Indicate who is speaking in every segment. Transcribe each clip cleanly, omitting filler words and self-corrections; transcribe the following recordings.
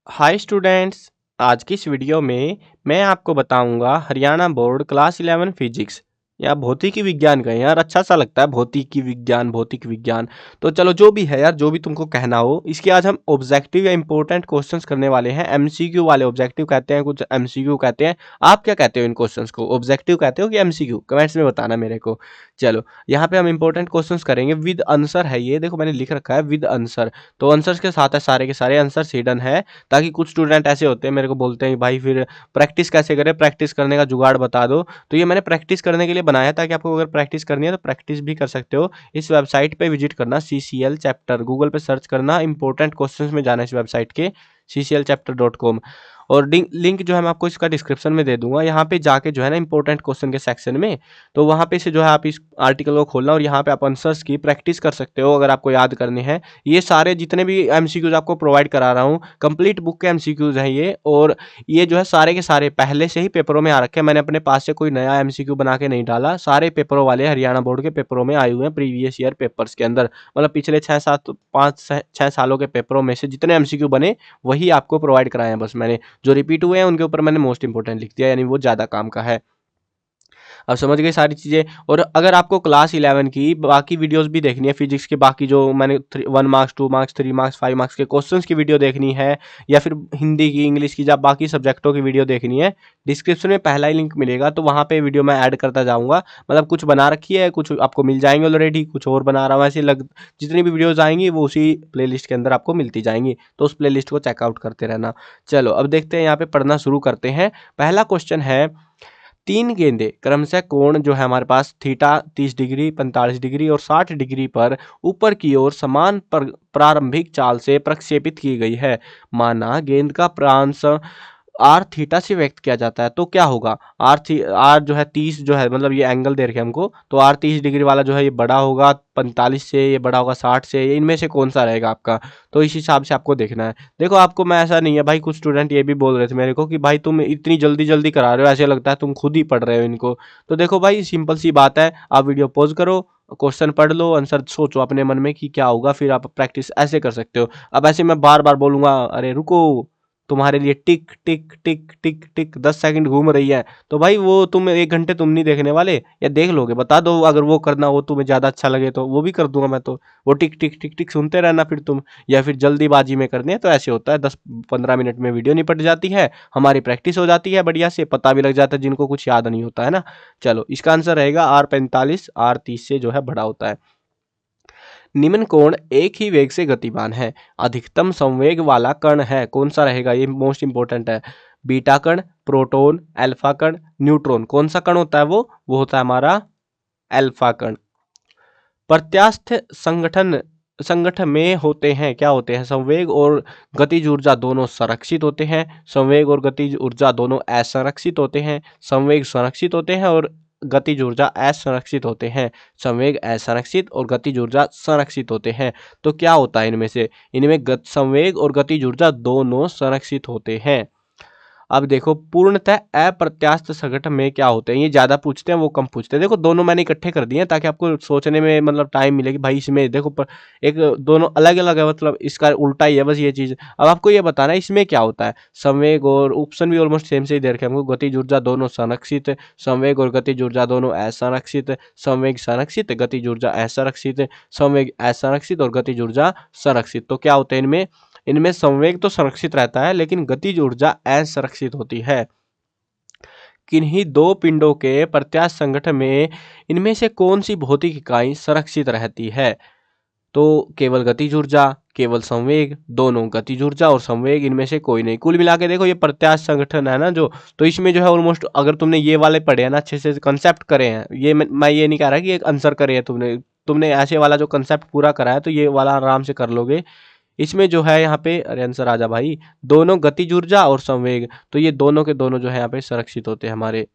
Speaker 1: Hi students. आज की इस वीडियो में मैं आपको बताऊंगा हरियाणा बोर्ड क्लास 11 फिजिक्स या भौतिकी विज्ञान का। यार अच्छा सा लगता है भौतिक विज्ञान। तो चलो जो भी है यार, जो भी तुमको कहना हो। इसके आज हम ऑब्जेक्टिव या इंपॉर्टेंट क्वेश्चंस करने वाले हैं। एमसीक्यू वाले, ऑब्जेक्टिव कहते हैं, कुछ एमसीक्यू कहते हैं। आप क्या कहते हो इन क्वेश्चंस को? ऑब्जेक्टिव कहते हो कि एमसीक्यू? कमेंट्स में बताना मेरे को। चलो यहाँ पे हम इंपॉर्टेंट क्वेश्चंस करेंगे विद आंसर है। ये देखो मैंने लिख रखा है विद आंसर, तो आंसर्स के साथ है, सारे के सारे आंसर हिडन है। ताकि कुछ स्टूडेंट ऐसे होते हैं मेरे को बोलते हैं भाई फिर प्रैक्टिस कैसे करें, प्रैक्टिस करने का जुगाड़ बता दो। तो ये मैंने प्रैक्टिस करने के लिए बनाया ताकि आपको अगर प्रैक्टिस करनी है तो प्रैक्टिस भी कर सकते हो। इस वेबसाइट पे विजिट करना, CCL चैप्टर, गूगल पे सर्च करना, इंपॉर्टेंट क्वेश्चंस में जाना इस वेबसाइट के cclchapter.com। और लिंक जो है मैं आपको इसका डिस्क्रिप्शन में दे दूंगा। यहाँ पे जाके जो है ना इंपॉर्टेंट क्वेश्चन के सेक्शन में, तो वहाँ पे से जो है आप इस आर्टिकल को खोलना और यहाँ पे आप आंसर्स की प्रैक्टिस कर सकते हो अगर आपको याद करने हैं। ये सारे जितने भी एमसीक्यूज आपको प्रोवाइड करा रहा हूँ, कंप्लीट बुक के एमसीक्यूज हैं ये। और ये जो है सारे के सारे पहले से ही पेपरों में आ रखे हैं। मैंने अपने पास से कोई नया एमसीक्यू बना के नहीं डाला। सारे पेपरों वाले हरियाणा बोर्ड के पेपरों में आए हुए हैं, प्रीवियस ईयर पेपर्स के अंदर। मतलब पिछले 6 सालों के पेपरों में से जितने एमसीक्यू बने वही आपको प्रोवाइड कराए हैं। बस मैंने जो रिपीट हुए हैं उनके ऊपर मैंने मोस्ट इंपोर्टेंट लिख दिया, यानी वो ज़्यादा काम का है। अब समझ गए सारी चीज़ें। और अगर आपको क्लास 11 की बाकी वीडियोस भी देखनी है, फिजिक्स के बाकी जो मैंने 1 मार्क्स 2 मार्क्स 3 मार्क्स 5 मार्क्स के क्वेश्चंस की वीडियो देखनी है, या फिर हिंदी की, इंग्लिश की, या बाकी सब्जेक्टों की वीडियो देखनी है, डिस्क्रिप्शन में पहला ही लिंक मिलेगा, तो वहाँ पे वीडियो मैं ऐड करता जाऊँगा। मतलब कुछ बना रखी है, कुछ आपको मिल जाएंगे ऑलरेडी, कुछ और बना रहा हूँ। ऐसे जितनी भी वीडियोज़ आएंगी वो उसी प्ले के अंदर आपको मिलती जाएंगी, तो उस प्ले को चेकआउट करते रहना। चलो अब देखते हैं, यहाँ पे पढ़ना शुरू करते हैं। पहला क्वेश्चन है, तीन गेंदें क्रमशः कोण जो है हमारे पास थीटा 30 डिग्री, 45 डिग्री और 60 डिग्री पर ऊपर की ओर समान प्रारंभिक चाल से प्रक्षेपित की गई है। माना गेंद का प्रांश आर थीटा से व्यक्त किया जाता है, तो क्या होगा? आर जो है 30 जो है, मतलब ये एंगल दे रखे हमको, तो आर 30 डिग्री वाला जो है ये बड़ा होगा 45 से, ये बड़ा होगा 60 से, इनमें से कौन सा रहेगा आपका? तो इस हिसाब से आपको देखना है। देखो आपको मैं, ऐसा नहीं है भाई, कुछ स्टूडेंट ये भी बोल रहे थे मेरे को कि भाई तुम इतनी जल्दी जल्दी करा रहे हो, ऐसे लगता है तुम खुद ही पढ़ रहे हो इनको। तो देखो भाई सिंपल सी बात है, आप वीडियो पॉज करो, क्वेश्चन पढ़ लो, आंसर सोचो अपने मन में कि क्या होगा, फिर आप प्रैक्टिस ऐसे कर सकते हो। अब ऐसे मैं बार बार बोलूंगा, अरे रुको, तुम्हारे लिए टिक टिक टिक टिक टिक 10 सेकंड घूम रही है, तो भाई वो तुम 1 घंटे तुम नहीं देखने वाले, या देख लोगे? बता दो, अगर वो करना वो तुम्हें ज़्यादा अच्छा लगे तो वो भी कर दूंगा मैं। तो वो टिक टिक टिक टिक सुनते रहना फिर तुम। या फिर जल्दीबाजी में करनी है तो ऐसे होता है, 10-15 मिनट में वीडियो निपट जाती है, हमारी प्रैक्टिस हो जाती है बढ़िया से, पता भी लग जाता है जिनको कुछ याद नहीं होता है ना। चलो इसका आंसर रहेगा R45, R30 से जो है बड़ा होता है। निम्न कोण एक ही वेग से गतिमान है, अधिकतम संवेग वाला कण है, कौन सा रहेगा? ये मोस्ट इंपोर्टेंट है। बीटा कण, प्रोटॉन, अल्फा कण, न्यूट्रॉन, कौन सा कण होता है? वो होता है हमारा अल्फा कण। प्रत्यास्थ संगठन में होते हैं, क्या होते हैं? संवेग और गतिज ऊर्जा दोनों संरक्षित होते हैं, संवेग और गतिज ऊर्जा दोनों असंरक्षित होते हैं। संवेग संरक्षित होते हैं और गतिज ऊर्जा असंरक्षित होते हैं। संवेग असंरक्षित और गतिज ऊर्जा संरक्षित होते हैं। तो क्या होता है इनमें से? इनमें संवेग और गतिज ऊर्जा दोनों संरक्षित होते हैं। अब देखो पूर्णतः अप्रत्यास्थ संगठन में क्या होते हैं, ये ज्यादा पूछते हैं वो कम पूछते हैं। देखो दोनों मैंने इकट्ठे कर दिए हैं ताकि आपको सोचने में मतलब टाइम मिले कि भाई इसमें देखो एक दोनों अलग अलग है, मतलब इसका उल्टा ही है बस ये चीज। अब आपको ये बताना है इसमें क्या होता है। संवेग और ऑप्शन भी ऑलमोस्ट सेम से ही दे रखे हैं हमको। गतिज ऊर्जा दोनों संरक्षित, संवेग और गतिज ऊर्जा दोनों असंरक्षित, संवेग संरक्षित, गतिज ऊर्जा असंरक्षित, संवेग असंरक्षित और गतिज ऊर्जा संरक्षित। तो क्या होते हैं इनमें? इनमें संवेग तो संरक्षित रहता है लेकिन गतिज ऊर्जा असंरक्षित होती है। किन्हीं दो पिंडों के प्रत्यास्थ संगठन में इनमें से कौन सी भौतिक इकाई संरक्षित रहती है? तो केवल गतिज ऊर्जा, केवल संवेग, दोनों गतिज ऊर्जा और संवेग, इनमें से कोई नहीं। कुल मिला के देखो ये प्रत्यास्थ संगठन है ना जो, तो इसमें जो है ऑलमोस्ट, अगर तुमने ये वाले पढ़े हैं ना, अच्छे से कंसेप्ट करे हैं, ये मैं ये नहीं कह रहा कि एक आंसर करे हैं तुमने, तुमने ऐसे वाला जो कंसेप्ट पूरा करा है तो ये वाला आराम से कर लोगे। इसमें जो है यहाँ पे, अरे आंसर आजा भाई, दोनों गतिज ऊर्जा और संवेग, तो ये दोनों के दोनों जो है यहाँ पे संरक्षित होते हैं हमारे।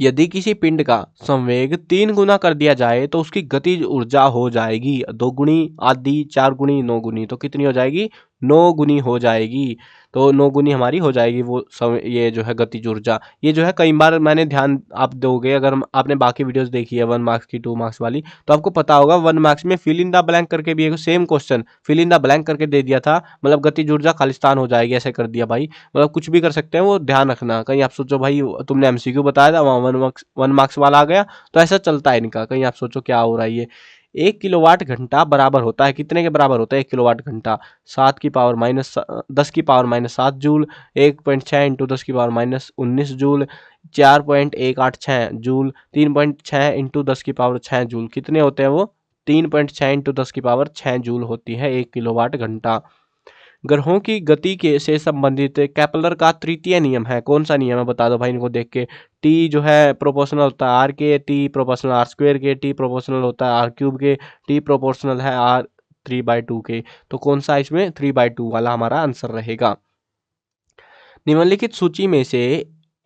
Speaker 1: यदि किसी पिंड का संवेग 3 गुना कर दिया जाए तो उसकी गतिज ऊर्जा हो जाएगी 2 गुनी, आधी, 4 गुनी, 9 गुनी। तो कितनी हो जाएगी? 9 गुनी हो जाएगी। तो 9 गुनी हमारी हो जाएगी वो समय, ये जो है गतिज ऊर्जा। ये जो है कई बार मैंने ध्यान आप दोगे, अगर आपने बाकी वीडियोस देखी है 1 मार्क्स की 2 मार्क्स वाली, तो आपको पता होगा 1 मार्क्स में फिल इन द ब्लैंक करके भी एक same question fill in the blank करके दे दिया था, मतलब गतिज ऊर्जा खालिस्तान हो जाएगी, ऐसे कर दिया भाई। मतलब कुछ भी कर सकते हैं, वो ध्यान रखना। कहीं आप सोचो भाई तुमने एमसीक्यू बताया था, वहाँ 1 मार्क्स वाला आ गया, तो ऐसा चलता है इनका। कहीं आप सोचो क्या हो रहा है ये। 1 किलोवाट घंटा बराबर होता है, कितने के बराबर होता है 1 किलोवाट घंटा? 10 की पावर -7 जूल। 1.6 इंटू 10 की पावर -19 जूल। 4.186 जूल। 3.6 इंटू 10 की पावर 6 जूल। कितने होते हैं वो? 3.6 इंटू 10 की पावर 6 जूल होती है 1 किलोवाट घंटा। ग्रहों की गति के से संबंधित केपलर का तृतीय नियम है। कौन सा नियम है बता दो भाई इनको देख के। टी जो है प्रोपोर्शनल होता है आर के, टी प्रोपोर्शनल आर स्क्वेयर के, टी प्रोपोर्शनल होता है आर क्यूब के, टी प्रोपोर्शनल है आर 3/2 के। तो कौन सा इसमें 3/2 वाला हमारा आंसर रहेगा। निम्नलिखित सूची में से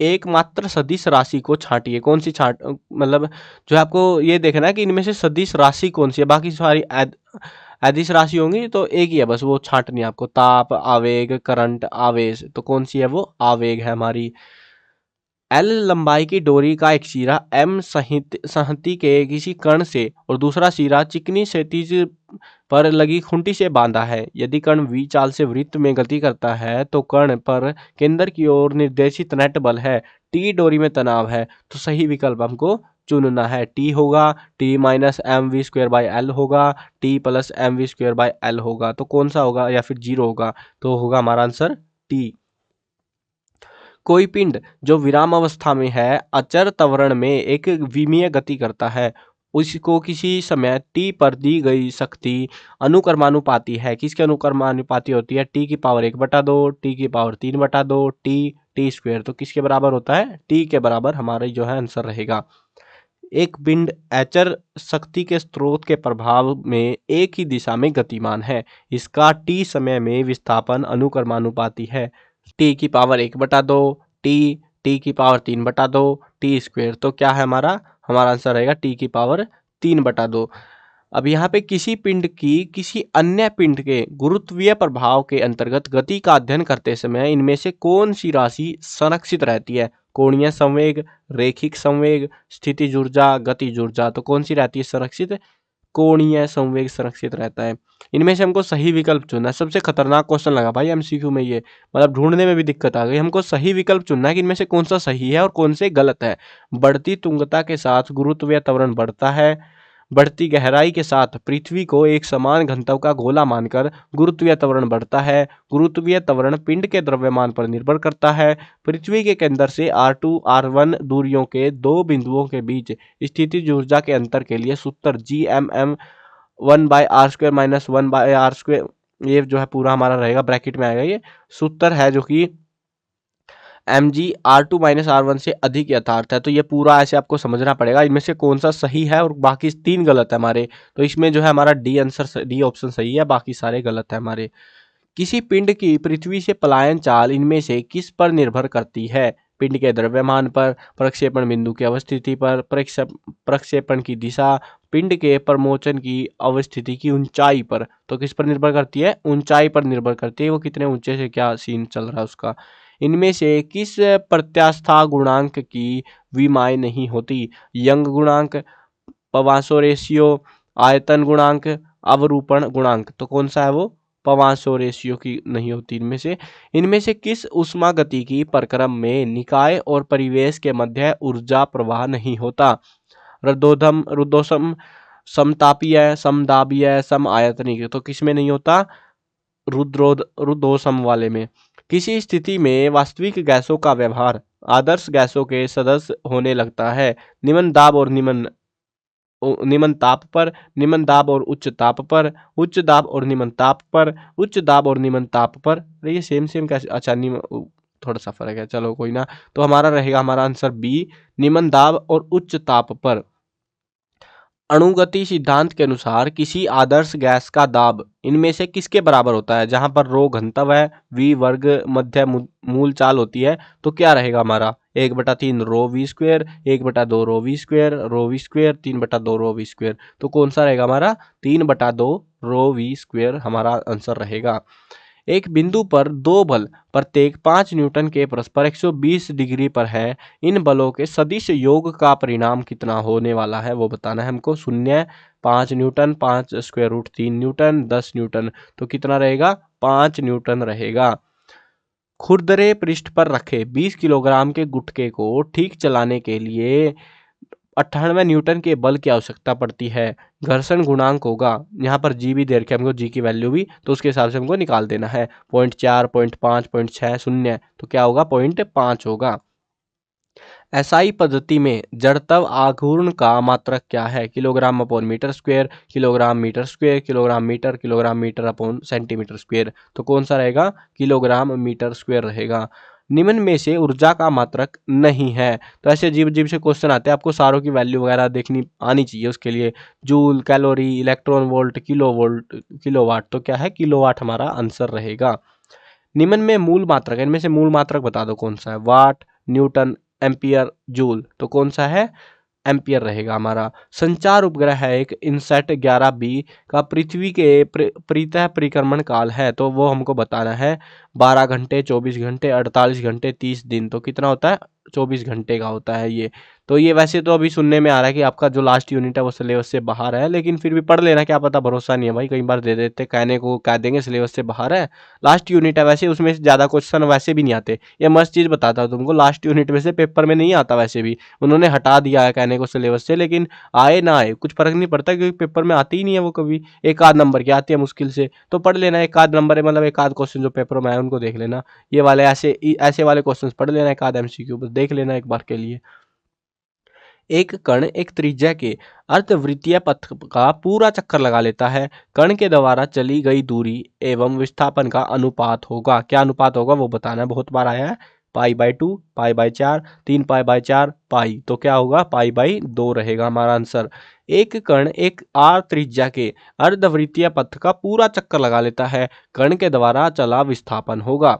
Speaker 1: एकमात्र सदिश राशि को छांटिए। कौन सी छांट मतलब जो है आपको ये देखना है कि इनमें से सदिश राशि कौन सी है। बाकी सारी अदिश राशि होंगी तो एक ही है बस, वो छांटनी है आपको। ताप, आवेग, करंट, आवेश। तो कौन सी है वो? आवेग है हमारी। एल लंबाई की डोरी का एक सिरा एम संहति के किसी कण से और दूसरा सिरा चिकनी क्षैतिज पर लगी खूंटी से बांधा है। यदि कण वी चाल से वृत्त में गति करता है तो कण पर केंद्र की ओर निर्देशित नेट बल है। टी डोरी में तनाव है। तो सही विकल्प हमको चुनना है। टी होगा, T minus M V square by L होगा, T plus M V square by L होगा। तो कौन सा होगा, या फिर जीरो होगा? तो होगा हमारा आंसर टी। कोई पिंड जो विराम अवस्था में है अचर त्वरण में एक विमीय गति करता है, उसको किसी समय t पर दी गई शक्ति अनुक्रमानुपाती है। किसके अनुक्रमानुपाती होती है? t की पावर 1/2, t की पावर 3/2, टी स्क्वेयर। तो किसके बराबर होता है? t के बराबर हमारा जो है आंसर रहेगा। एक पिंड अचर शक्ति के स्रोत के प्रभाव में एक ही दिशा में गतिमान है। इसका t समय में विस्थापन अनुक्रमानुपाती है। टी की पावर 1/2, टी की पावर 3/2, टी स्क्वेयर। तो क्या है हमारा आंसर रहेगा टी की पावर 3/2। अब यहाँ पे किसी पिंड की किसी अन्य पिंड के गुरुत्वीय प्रभाव के अंतर्गत गति का अध्ययन करते समय इनमें से कौन सी राशि संरक्षित रहती है? कोणीय संवेग, रेखिक संवेग, स्थितिज ऊर्जा, गतिज ऊर्जा। तो कौन सी रहती है संरक्षित? कोणीय संवेग संरक्षित रहता है। इनमें से हमको सही विकल्प चुनना है। सबसे खतरनाक क्वेश्चन लगा भाई एमसीक्यू में ये, मतलब ढूंढने में भी दिक्कत आ गई। हमको सही विकल्प चुनना है कि इनमें से कौन सा सही है और कौन से गलत है। बढ़ती तुंगता के साथ गुरुत्वीय त्वरण बढ़ता है। बढ़ती गहराई के साथ पृथ्वी को एक समान घनत्व का गोला मानकर गुरुत्वीय त्वरण बढ़ता है। गुरुत्वीय त्वरण पिंड के द्रव्यमान पर निर्भर करता है। पृथ्वी के केंद्र से R2 R1 दूरियों के दो बिंदुओं के बीच स्थितिज ऊर्जा के अंतर के लिए सूत्र GMM 1/r² - 1/r², ये जो है पूरा हमारा रहेगा, ब्रैकेट में आएगा। ये सूत्र है जो कि mg R2 - R1 से अधिक यथार्थ है। तो ये पूरा ऐसे आपको समझना पड़ेगा। इनमें से कौन सा सही है और बाकी 3 गलत है हमारे। तो इसमें जो है हमारा डी ऑप्शन सही है, बाकी सारे गलत है हमारे। किसी पिंड की पृथ्वी से पलायन चाल इनमें से किस पर निर्भर करती है? पिंड के द्रव्यमान पर, प्रक्षेपण बिंदु की अवस्थिति पर, प्रक्षेपण की दिशा, पिंड के प्रमोचन की अवस्थिति की ऊंचाई पर। तो किस पर निर्भर करती है? ऊंचाई पर निर्भर करती है, वो कितने ऊंचे से क्या सीन चल रहा है उसका। इनमें से किस प्रत्यास्था गुणांक की विमाएँ नहीं होती? यंग गुणांक, पवासो रेशियो, आयतन गुणांक, अवरूपण गुणांक। तो कौन सा है वो? पवासो रेशियो की नहीं होती इनमें से किस उष्मागति की प्रक्रम में निकाय और परिवेश के मध्य ऊर्जा प्रवाह नहीं होता? रुद्धोष्म, समतापीय, समदाबीय, सम आयतनिक। तो किस में नहीं होता? रुद्धोष्म वाले में। किसी स्थिति में वास्तविक गैसों का व्यवहार आदर्श गैसों के सदस्य होने लगता है। निम्न दाब और निम्न ताप पर, निम्न दाब और उच्च ताप पर, उच्च दाब और निम्न ताप पर, उच्च दाब और निम्न ताप पर। ये सेम कैसे? अच्छा, थोड़ा सा फर्क है, चलो कोई ना। तो हमारा रहेगा हमारा आंसर बी, निम्न दाब और उच्च ताप पर। अणुगति सिद्धांत के अनुसार किसी आदर्श गैस का दाब इनमें से किसके बराबर होता है? जहां पर रो घनत्व है, वी वर्ग मध्य मूल चाल होती है, तो क्या रहेगा हमारा? 1/3 rho V square, 1/2 rho V square, rho V square, 3/2 rho V square. तो कौन सा रहेगा हमारा? 3/2 रो वी स्क्वेयर हमारा आंसर रहेगा। एक बिंदु पर दो बल प्रत्येक 5 न्यूटन के परस्पर 120 डिग्री पर है। इन बलों के सदिश योग का परिणाम कितना होने वाला है वो बताना है हमको। 0, 5 newton, 5 square root 3 newton, 10 newton, तो कितना रहेगा? 5 न्यूटन रहेगा। खुरदरे पृष्ठ पर रखे 20 किलोग्राम के गुटके को ठीक चलाने के लिए 98 न्यूटन के बल की आवश्यकता पड़ती है। घर्षण गुणांक होगा, यहाँ पर जी भी दे रखे हमको, जी की वैल्यू भी, तो उसके हिसाब से हमको निकाल देना है। 0.4, 0.5, 0.6, 0, तो क्या होगा? 0.5 होगा। एसआई पद्धति में जड़त्व आघूर्ण का मात्रक क्या है? Kilogram upon metre square, kilogram metre square, kilogram metre upon centimetre square, तो कौन सा रहेगा? किलोग्राम मीटर स्क्वायर रहेगा। निम्न में से ऊर्जा का मात्रक नहीं है। तो ऐसे अजीब अजीब से क्वेश्चन आते हैं, आपको सारों की वैल्यू वगैरह देखनी आनी चाहिए उसके लिए। Joule, calorie, electron volt, kilovolt, kilowatt, तो क्या है? किलोवाट हमारा आंसर रहेगा। निम्न में मूल मात्रक, इनमें से मूल मात्रक बता दो कौन सा है? वाट, न्यूटन, एम्पियर, जूल, तो कौन सा है? एम्पियर रहेगा हमारा। संचार उपग्रह है एक इनसैट 11B का पृथ्वी के परितः परिक्रमण काल है, तो वो हमको बताना है। 12 घंटे, 24 घंटे, 48 घंटे, 30 दिन, तो कितना होता है? 24 घंटे का होता है ये। तो ये वैसे तो अभी सुनने में आ रहा है कि आपका जो लास्ट यूनिट है वो सिलेबस से बाहर है, लेकिन फिर भी पढ़ लेना, क्या पता, भरोसा नहीं है भाई, कई बार दे देते, कहने को कह देंगे सिलेबस से बाहर है। लास्ट यूनिट है वैसे, उसमें ज़्यादा क्वेश्चन वैसे भी नहीं आते। ये मस्त चीज़ बताता हूँ तुमको, लास्ट यूनिट में से पेपर में नहीं आता वैसे भी, उन्होंने हटा दिया है कहने को सिलेबस से, लेकिन आए ना आए कुछ फर्क नहीं पड़ता, क्योंकि पेपर में आती ही नहीं है वो कभी। एक आध नंबर की आती है मुश्किल से, तो पढ़ लेना। एक आध नंबर है, मतलब एक आध क्वेश्चन जो पेपर में आए उनको देख लेना। ये वाले ऐसे वाले क्वेश्चन पढ़ लेना, एक आध MCQ बस देख लेना एक बार के लिए। एक कण एक त्रिज्या के अर्धवृत्तीय पथ का पूरा चक्कर लगा लेता है। कण के द्वारा चली गई दूरी एवं विस्थापन का अनुपात होगा। क्या अनुपात होगा वो बताना है, बहुत बार आया है। π/2, π/4, 3π/4, पाई, तो क्या होगा? π/2 रहेगा हमारा आंसर। एक कण एक r त्रिज्या के अर्धवृत्तीय पथ का पूरा चक्कर लगा लेता है। कण के द्वारा चला विस्थापन होगा।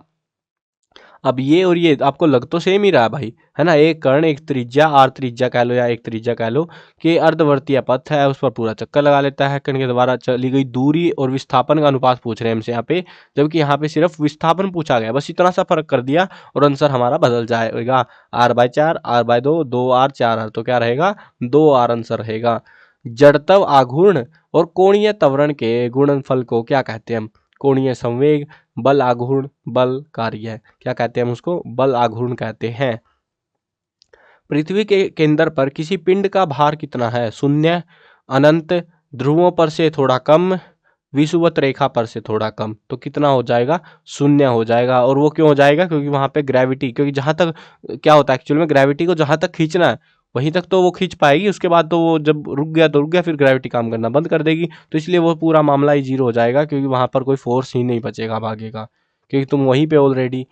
Speaker 1: अब ये और ये आपको लग तो सेम ही रहा है भाई, है ना? एक कर्ण एक त्रिज्या, आर त्रिज्या कह लो या एक त्रिज्या कह लो, कि अर्धवर्तीय पथ है, उस पर पूरा चक्कर लगा लेता है। कर्ण के द्वारा चली गई दूरी और विस्थापन का अनुपात पूछ रहे हैं हमसे यहाँ पे, जबकि यहाँ पे सिर्फ विस्थापन पूछा गया, बस इतना सा फर्क कर दिया और आंसर हमारा बदल जाएगा। r/4, r/2, 2r, 4r, तो क्या रहेगा? 2r आंसर रहेगा। जड़त्व आघूर्ण और कोणीय त्वरण के गुणनफल को क्या कहते हैं हम? कोणीय संवेग, बल आघूर्ण, बल कार्य, क्या कहते हैं हम उसको? बल आघूर्ण कहते हैं। पृथ्वी के केंद्र पर किसी पिंड का भार कितना है? 0, अनंत, ध्रुवों पर से थोड़ा कम, विषुवत रेखा पर से थोड़ा कम, तो कितना हो जाएगा? 0 हो जाएगा। और वो क्यों हो जाएगा? क्योंकि वहां पे ग्रेविटी, क्योंकि जहां तक क्या होता है एक्चुअल में, ग्रेविटी को जहां तक खींचना है वहीं तक तो वो खींच पाएगी, उसके बाद तो वो जब रुक गया तो रुक गया, फिर ग्रेविटी काम करना बंद कर देगी, तो इसलिए वो पूरा मामला ही जीरो हो जाएगा, क्योंकि वहां पर कोई फोर्स ही नहीं बचेगा आगे का, क्योंकि तुम वहीं पे ऑलरेडी।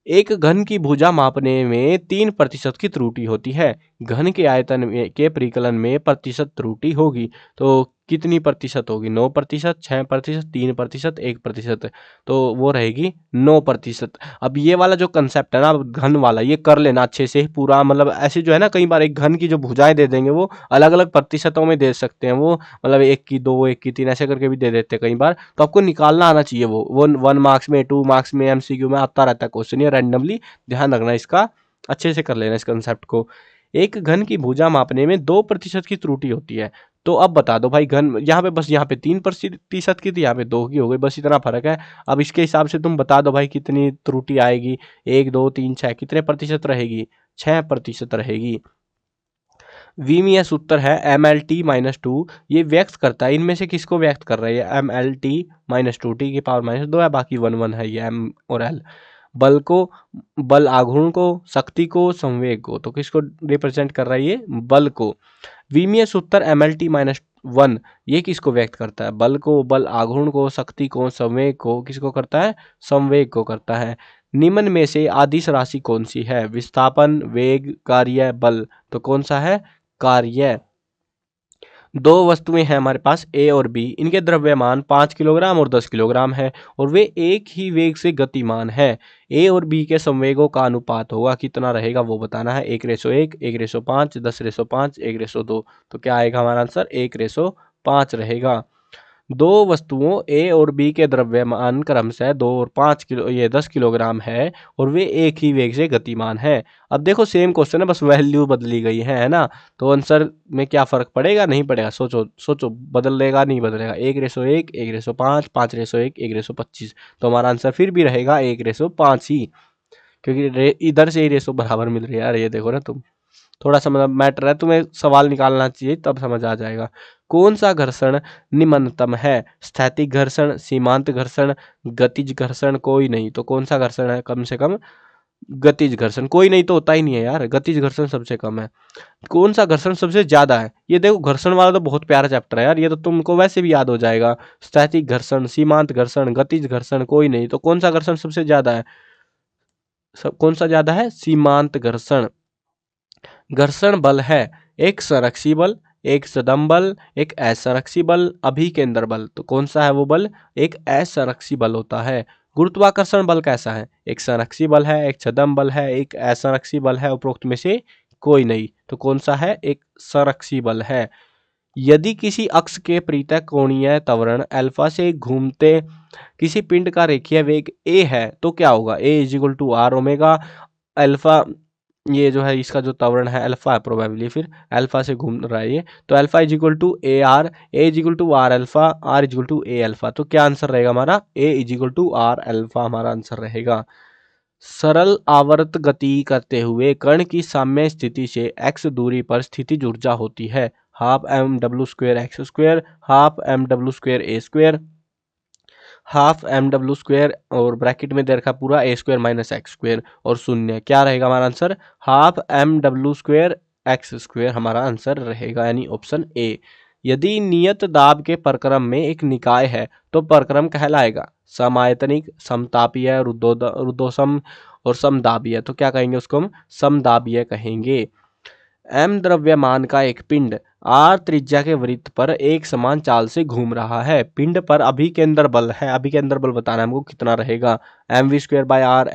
Speaker 1: एक घन की भुजा मापने में 3% की त्रुटि होती है। घन के आयतन के परिकलन में प्रतिशत त्रुटि होगी, तो कितनी प्रतिशत होगी? 9%, 6%, 3%, 1%, तो वो रहेगी 9%। अब ये वाला जो कंसेप्ट है ना घन वाला, ये कर लेना अच्छे से पूरा, मतलब ऐसे जो है ना, कई बार एक घन की जो भुजाएं दे देंगे वो अलग अलग प्रतिशतों में दे सकते हैं वो, मतलब 1 की 2, 1 की 3 ऐसे करके भी दे देते हैं कई बार, तो आपको निकालना आना चाहिए वो 1 मार्क्स में, 2 मार्क्स में, MCQ में आता रहता है क्वेश्चन, ये रैंडमली ध्यान रखना इसका, अच्छे से कर लेना इस कंसेप्ट को। एक घन की भुजा मापने में 2% की त्रुटि होती है, तो अब बता दो भाई, घन यहाँ पे बस यहाँ पे 3% की थी, यहाँ पे 2 की हो गई, बस इतना फर्क है। अब इसके हिसाब से तुम बता दो भाई कितनी त्रुटि आएगी? 1, 2, 3, 6, कितने प्रतिशत रहेगी? 6% रहेगी। विमीय सूत्र है MLT-2, ये व्यक्त करता है, इनमें से किसको व्यक्त कर रहा है? MLT-2, T की पावर -2 है, बाकी 1 1 है ये M और L। बल को, बल आघूर्ण को, शक्ति को, संवेग को, तो किसको रिप्रेजेंट कर रहा है? ये बल को। विमीय सूत्र MLT-1 ये किसको व्यक्त करता है? बल को, बल आघूर्ण को, शक्ति को, संवेग को, किसको करता है? संवेग को करता है। निम्न में से आदिश राशि कौन सी है? विस्थापन, वेग, कार्य, बल, तो कौन सा है? कार्य। दो वस्तुएं हैं हमारे पास A और B, इनके द्रव्यमान 5 किलोग्राम और 10 किलोग्राम है और वे एक ही वेग से गतिमान है। A और B के संवेगों का अनुपात होगा, कितना रहेगा वो बताना है। 1:1, 1:5, 10:5, 1:2, तो क्या आएगा हमारा आंसर? 1:5 रहेगा। दो वस्तुओं ए और बी के द्रव्यमान क्रमशः 2 और 5 किलो ये 10 किलोग्राम है और वे एक ही वेग से गतिमान है। अब देखो सेम क्वेश्चन है, बस वैल्यू बदली गई है ना। तो आंसर में क्या फर्क पड़ेगा? नहीं पड़ेगा। सोचो सोचो, बदलेगा नहीं बदलेगा? 1:1, 1:5, 5:1, 1:25। तो हमारा आंसर फिर भी रहेगा 1:5 ही, क्योंकि इधर से ही रेशो बराबर मिल रही है यार। ये देखो ना तुम, थोड़ा सा मतलब मैटर है, तुम्हें सवाल निकालना चाहिए तब समझ आ जाएगा। कौन सा घर्षण निम्नतम है? स्थैतिक घर्षण, सीमांत घर्षण, गतिज घर्षण? कोई नहीं। तो कौन सा घर्षण है कम से कम? गतिज घर्षण। कोई नहीं तो होता ही नहीं है यार, गतिज घर्षण सबसे कम है। कौन सा घर्षण सबसे ज्यादा है? ये देखो घर्षण वाला तो बहुत प्यारा चैप्टर है यार, ये तो तुमको वैसे भी याद हो जाएगा। स्थैतिक घर्षण, सीमांत घर्षण, गतिज घर्षण? कोई नहीं। तो कौन सा घर्षण सबसे ज्यादा है? कौन सा ज्यादा है? सीमांत घर्षण। घर्षण बल है एक संरक्षी बल, एक सदम बल, एक असंरक्षी बल, अभिकेंद्र बल। तो कौन सा है वो बल? एक असंरक्षी बल होता है। गुरुत्वाकर्षण बल कैसा है? एक संरक्षी बल है, एक छदम बल है, एक असंरक्षी बल है, उपरोक्त में से कोई नहीं। तो कौन सा है? एक संरक्षी बल है। यदि किसी अक्ष के परितः कोणीय त्वरण अल्फा से घूमते किसी पिंड का रेखीय वेग ए है तो क्या होगा? A is equal to R omega alpha, ये जो है इसका जो त्वरण है अल्फा है प्रोबेबली, फिर अल्फा से घूम रहा है ये, तो alpha is equal to A is equal to R alpha, R is equal to A alpha. तो क्या आंसर रहेगा हमारा? A is equal to R alpha हमारा आंसर रहेगा। सरल आवर्त गति करते हुए कण की साम्य स्थिति से x दूरी पर स्थितिज ऊर्जा होती है half M W square X square, half M W square A square, half M W square और ब्रैकेट में दे रखा पूरा A square minus X square और शून्य। क्या रहेगा हमारा answer? Half M W square X square हमारा आंसर रहेगा, यानी ऑप्शन ए। यदि नियत दाब के प्रक्रम में एक निकाय है तो प्रक्रम कहलाएगा समायतनिक, समतापीय, रुद्धोष्म और समदाबीय। तो क्या कहेंगे उसको? हम समदाबीय कहेंगे। एम द्रव्यमान का एक पिंड आर त्रिज्या के वृत्त पर एक समान चाल से घूम रहा है। पिंड पर अभिकेंद्र बल है, अभिकेंद्र बल बताना है हमको कितना रहेगा? mv²/r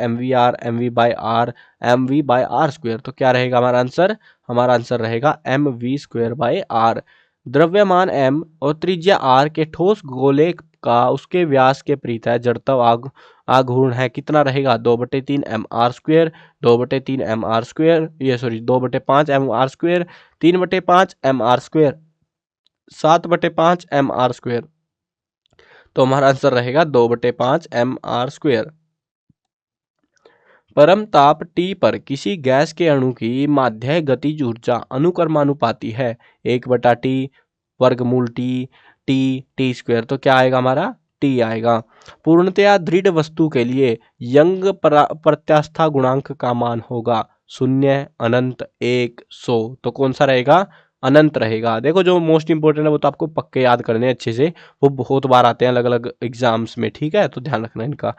Speaker 1: mv/r²। तो क्या रहेगा हमारा आंसर? हमारा आंसर रहेगा mv²/r। द्रव्यमान m और त्रिज्या r के ठोस गोले का उसके व्यास के परितः जड़त्व आघूर्ण है कितना रहेगा? 2/3 mr², 2/3 mr², ये सॉरी 2/5 mr², 3/5 mr², 7/5 mr²। तो हमारा आंसर रहेगा 2/5 mr²। परम ताप T पर किसी गैस के अणु की माध्य गतिज ऊर्जा अनुक्रमानुपाती है 1/T वर्गमूल T T² तो क्या आएगा हमारा? T आएगा। पूर्णतया दृढ़ वस्तु के लिए यंग प्रत्यास्था गुणांक का मान होगा 0, अनंत, 1, 100। तो कौन सा रहेगा? अनंत रहेगा। देखो जो मोस्ट इंपोर्टेंट है वो तो आपको पक्के याद करने अच्छे से, वो बहुत बार आते हैं अलग अलग एग्जाम्स में, ठीक है? तो ध्यान रखना इनका।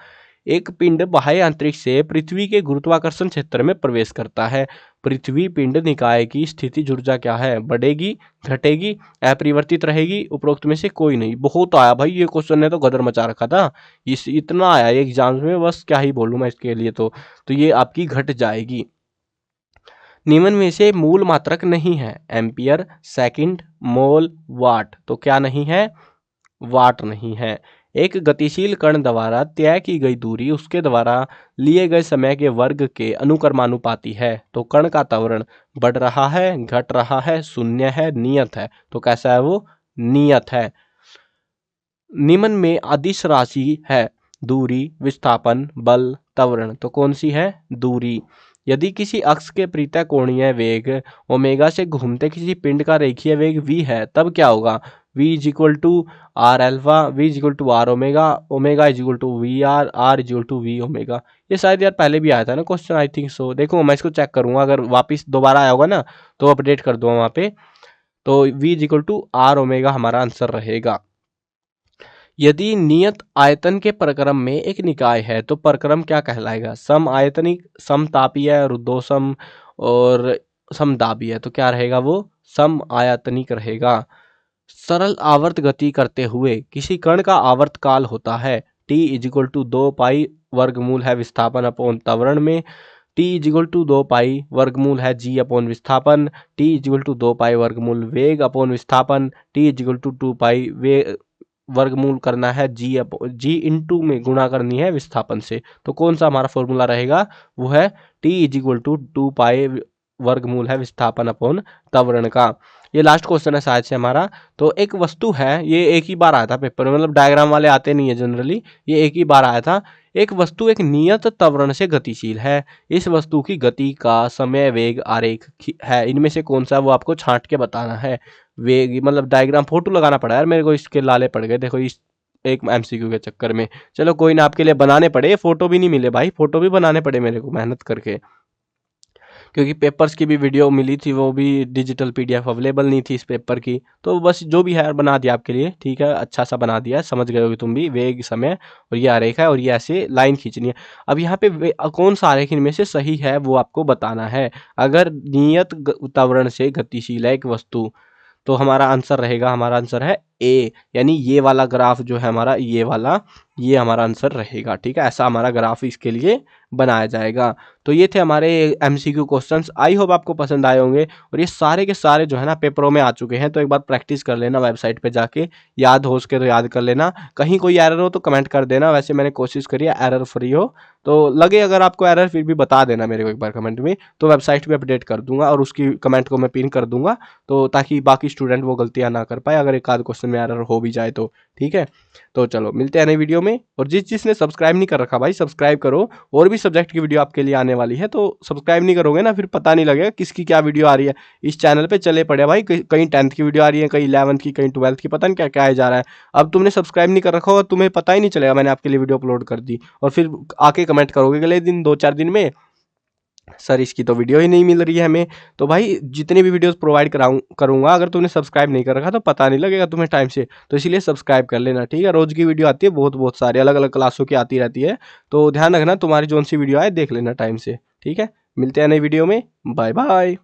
Speaker 1: एक पिंड बाह्य अंतरिक्ष से पृथ्वी के गुरुत्वाकर्षण क्षेत्र में प्रवेश करता है। पृथ्वी पिंड निकाय की स्थितिज ऊर्जा क्या है? बढ़ेगी, घटेगी, अपरिवर्तित रहेगी? उपरोक्त में से कोई नहीं। बहुत आया भाई ये क्वेश्चन ने तो गदर मचा रखा था, इस इतना आया ये एग्जाम्स में, बस क्या ही बोलूं मैं इसके लिए। तो ये आपकी घट जाएगी। निम्न में से मूल मात्रक नहीं है? एम्पियर, सेकंड, मोल, वाट। तो क्या नहीं है? वाट नहीं है। एक गतिशील कण द्वारा तय की गई दूरी उसके द्वारा लिए गए समय के वर्ग के अनुक्रमानुपाती है। तो कण का त्वरण बढ़ रहा है, घट रहा है, शून्य है, नियत है। तो कैसा है वो? नियत है। निम्न में अदिश राशि है दूरी, विस्थापन, बल, त्वरण। तो कौन सी है? दूरी। यदि किसी अक्ष के परितः कोणीय वेग ओमेगा से घूमते किसी पिंड का रेखीय वेग v है तब क्या होगा? v is equal to R alpha, v is equal to R omega, omega is equal to V R, R is equal to V omega. ये शायद यार पहले भी आया था ना क्वेश्चन, आई थिंक सो। देखो मैं इसको चेक करूंगा, अगर वापस दोबारा आया होगा ना तो अपडेट कर दूंगा वहाँ पे। तो v is equal to R omega हमारा आंसर रहेगा। यदि नियत आयतन के प्रक्रम में एक निकाय है तो प्रक्रम क्या कहलाएगा? सम आयतनिक, समतापीय, रुद्धोष्म और समदाबीय। तो क्या रहेगा वो? सम आयतनिक रहेगा। सरल आवर्त गति करते हुए किसी कण का आवर्त काल होता है t इज इक्वल टू 2 पाई वर्गमूल है विस्थापन अपॉन त्वरण में, t इज इक्वल टू 2 पाई वर्गमूल है g अपॉन विस्थापन, t इज इक्वल टू 2 पाई वर्गमूल वेग अपॉन विस्थापन, t इज इक्वल टू 2 पाई वर्गमूल करना है जी इंटू में गुणा करनी है विस्थापन से, तो कौन सा हमारा फॉर्मूला रहेगा, वो है T इज इक्वल टू 2 पाई वर्गमूल है विस्थापन अपॉन त्वरण का। ये लास्ट क्वेश्चन है शायद से हमारा। तो एक वस्तु है, ये एक ही बार आया था पेपर में, मतलब डायग्राम वाले आते नहीं है जनरली, ये एक ही बार आया था। एक वस्तु एक नियत त्वरण से गतिशील है, इस वस्तु की गति का समय वेग आरेख है, इनमें से कौन सा, वो आपको छांट के बताना है। वेग मतलब डायग्राम फोटो लगाना पड़ा यार मेरे को, इसके लाले पड़ गए देखो इस एक एमसीक्यू के चक्कर में। चलो कोई ना, आपके लिए बनाने पड़े, फोटो भी नहीं मिले भाई, फोटो भी बनाने पड़े मेरे को मेहनत करके, क्योंकि पेपर्स की भी वीडियो मिली थी, वो भी डिजिटल पीडीएफ अवेलेबल नहीं थी इस पेपर की। तो बस जो भी है बना दिया आपके लिए, ठीक है, अच्छा सा बना दिया, समझ गए होगे तुम भी, वेग समय और ये आरेख है और ये ऐसे लाइन खींचनी है। अब यहाँ पे कौन सा आरेख इनमें से सही है वो आपको बताना है। अगर नियत त्वरण से गतिशील है एक वस्तु, तो हमारा आंसर रहेगा, हमारा आंसर है ए, यानी ये वाला ग्राफ जो है हमारा, ये वाला, ये हमारा आंसर रहेगा। ठीक है, ऐसा हमारा ग्राफ इसके लिए बनाया जाएगा। तो ये थे हमारे एमसीक्यू क्वेश्चंस, आई होप आपको पसंद आए होंगे। और ये सारे के सारे जो है ना पेपरों में आ चुके हैं, तो एक बार प्रैक्टिस कर लेना वेबसाइट पे जाके, याद हो सके तो याद कर लेना। कहीं कोई एरर हो तो कमेंट कर देना, वैसे मैंने कोशिश करी है एरर फ्री हो, तो लगे अगर आपको एरर फिर भी बता देना मेरे को एक बार कमेंट में, तो वेबसाइट पे अपडेट कर दूंगा और उसकी कमेंट को मैं पिन कर दूंगा, तो ताकि बाकी स्टूडेंट वो गलतियां ना कर पाए अगर एक आध क्वेश्चन में एरर हो भी जाए तो। ठीक है, तो चलो मिलते हैं नई वीडियो में। और जिसने सब्सक्राइब नहीं कर रखा भाई सब्सक्राइब करो, और भी सब्जेक्ट की वीडियो आपके लिए आने वाली है, तो सब्सक्राइब नहीं करोगे ना फिर पता नहीं लगेगा किसकी क्या वीडियो आ रही है। इस चैनल पे चले पड़े भाई, कहीं 10th की वीडियो आ रही है, कहीं 11th की, कहीं 12th की, पता नहीं क्या क्या आ जा रहा है। अब तुमने सब्सक्राइब नहीं कर रखा होगा, तुम्हें पता ही नहीं चलेगा मैंने आपके लिए वीडियो अपलोड कर दी, और फिर आके कमेंट करोगे अगले दिन 2-4 दिन में, सर इसकी तो वीडियो ही नहीं मिल रही है हमें। तो भाई जितनी भी वीडियोस प्रोवाइड करूंगा, अगर तुमने सब्सक्राइब नहीं कर रखा तो पता नहीं लगेगा तुम्हें टाइम से, तो इसीलिए सब्सक्राइब कर लेना। ठीक है, रोज की वीडियो आती है, बहुत बहुत सारी अलग अलग क्लासों की आती रहती है, तो ध्यान रखना तुम्हारी जोन सी वीडियो आए देख लेना टाइम से। ठीक है, मिलते हैं नई वीडियो में, बाय बाय।